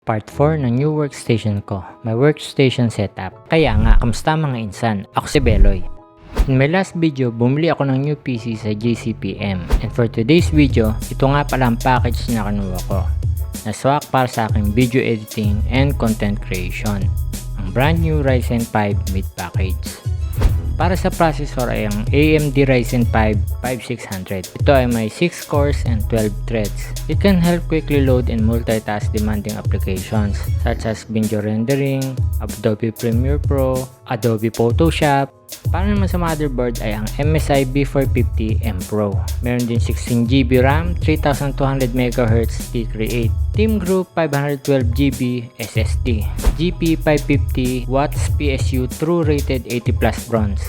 Part 4 ng new workstation ko, my workstation setup. Kaya nga, kamusta mga insan? Ako si Beloy. In my last video, bumili ako ng new PC sa JCPM. And for today's video, ito nga pala ang package na kinuha ko. Na-swak para sa aking video editing and content creation. Ang brand new Ryzen 5 mid package. Para sa processor ay ang AMD Ryzen 5 5600. Ito ay may 6 cores and 12 threads. It can help quickly load and multitask demanding applications such as video rendering, Adobe Premiere Pro, Adobe Photoshop. Para naman sa motherboard ay ang MSI B450M Pro. Meron din 16GB RAM, 3200 MHz T-Create, Team Group 512GB SSD, GP550 watts PSU True Rated 80+ bronze,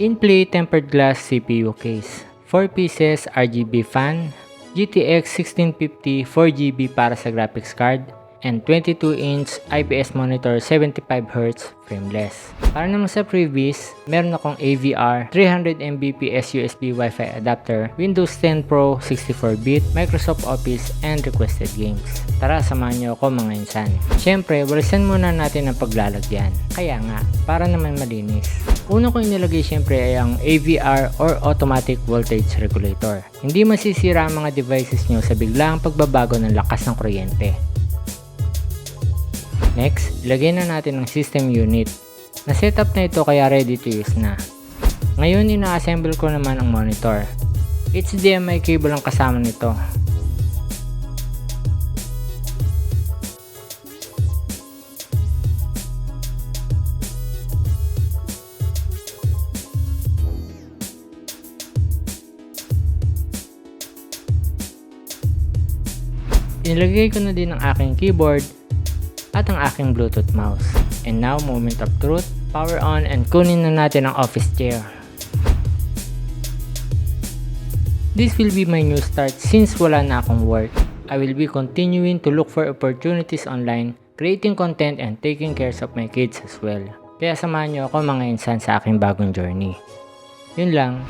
in-play tempered glass CPU case, 4 pieces RGB fan, GTX 1650 4GB para sa graphics card, and 22-inch IPS monitor 75Hz frameless. Para naman sa previous, meron akong AVR 300 Mbps USB Wi-Fi adapter, Windows 10 Pro 64-bit, Microsoft Office, and requested games. Tara, samahan niyo ako mga insan. Siyempre, walisan muna natin ang paglalagyan. Kaya nga, para naman malinis. Una ko inilagay siyempre ay ang AVR or Automatic Voltage Regulator. Hindi masisira ang mga devices nyo sa biglaang pagbabago ng lakas ng kuryente. Next, ilagay na natin ang system unit. Na-setup na ito kaya ready to use na. Ngayon, ina-assemble ko naman ang monitor. HDMI cable ang kasama nito. Inilagay ko na din ang aking keyboard at ang aking Bluetooth mouse. And now, moment of truth, power on and kunin na natin ang office chair. This will be my new start since wala na akong work. I will be continuing to look for opportunities online, creating content and taking care of my kids as well. Kaya samahan niyo ako mga insan sa aking bagong journey. Yun lang.